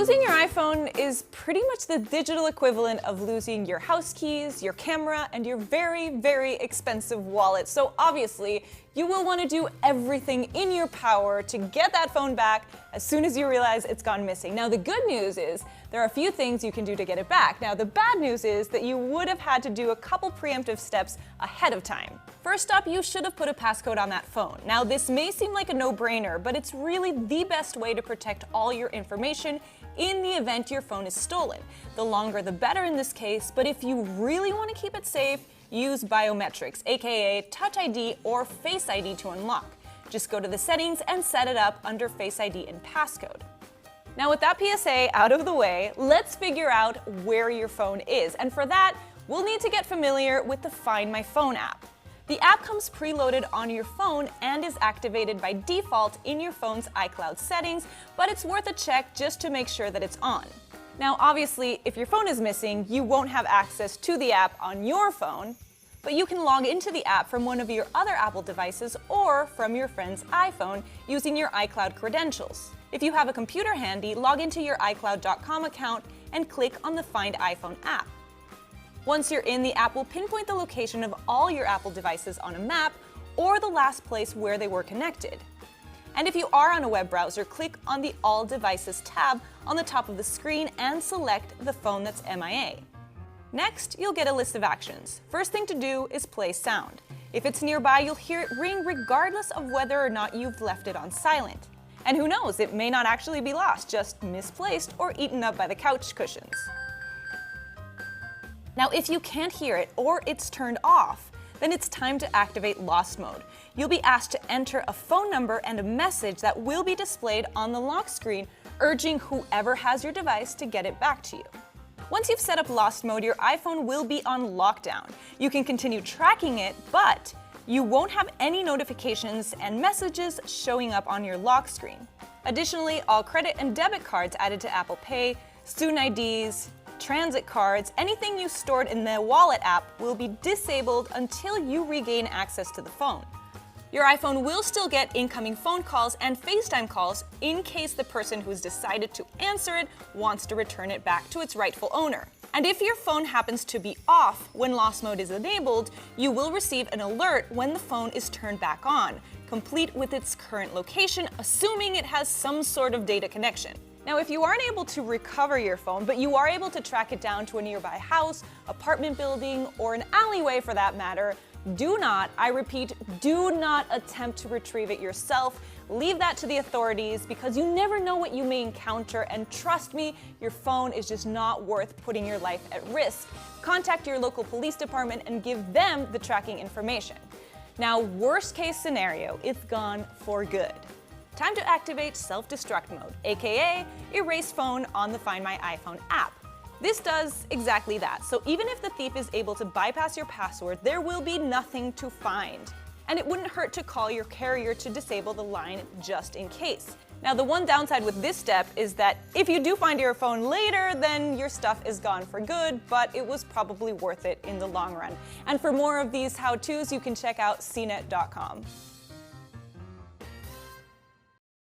Losing your iPhone is pretty much the digital equivalent of losing your house keys, your camera, and your very, very expensive wallet. So obviously, you will want to do everything in your power to get that phone back as soon as you realize it's gone missing. Now, the good news is there are a few things you can do to get it back. Now, the bad news is that you would have had to do a couple preemptive steps ahead of time. First up, you should have put a passcode on that phone. Now, this may seem like a no-brainer, but it's really the best way to protect all your information in the event your phone is stolen. The longer the better in this case, but if you really want to keep it safe, use biometrics, aka Touch ID or Face ID to unlock. Just go to the settings and set it up under Face ID and passcode. Now with that PSA out of the way, let's figure out where your phone is. And for that, we'll need to get familiar with the Find My Phone app. The app comes preloaded on your phone and is activated by default in your phone's iCloud settings, but it's worth a check just to make sure that it's on. Now obviously, if your phone is missing, you won't have access to the app on your phone, but you can log into the app from one of your other Apple devices or from your friend's iPhone using your iCloud credentials. If you have a computer handy, log into your iCloud.com account and click on the Find iPhone app. Once you're in, the app will pinpoint the location of all your Apple devices on a map or the last place where they were connected. And if you are on a web browser, click on the All Devices tab on the top of the screen and select the phone that's MIA. Next, you'll get a list of actions. First thing to do is play sound. If it's nearby, you'll hear it ring regardless of whether or not you've left it on silent. And who knows, it may not actually be lost, just misplaced or eaten up by the couch cushions. Now, if you can't hear it or it's turned off, then it's time to activate Lost Mode. You'll be asked to enter a phone number and a message that will be displayed on the lock screen, urging whoever has your device to get it back to you. Once you've set up Lost Mode, your iPhone will be on lockdown. You can continue tracking it, but you won't have any notifications and messages showing up on your lock screen. Additionally, all credit and debit cards added to Apple Pay, student IDs, transit cards, anything you stored in the Wallet app will be disabled until you regain access to the phone. Your iPhone will still get incoming phone calls and FaceTime calls in case the person who's decided to answer it wants to return it back to its rightful owner. And if your phone happens to be off when Lost Mode is enabled, you will receive an alert when the phone is turned back on, complete with its current location, assuming it has some sort of data connection. Now, if you aren't able to recover your phone, but you are able to track it down to a nearby house, apartment building, or an alleyway for that matter, do not, I repeat, do not attempt to retrieve it yourself. Leave that to the authorities because you never know what you may encounter, and trust me, your phone is just not worth putting your life at risk. Contact your local police department and give them the tracking information. Now, worst case scenario, it's gone for good. Time to activate self-destruct mode, aka erase phone on the Find My iPhone app. This does exactly that, so even if the thief is able to bypass your password, there will be nothing to find. And it wouldn't hurt to call your carrier to disable the line just in case. Now, the one downside with this step is that if you do find your phone later, then your stuff is gone for good, but it was probably worth it in the long run. And for more of these how-tos, you can check out cnet.com.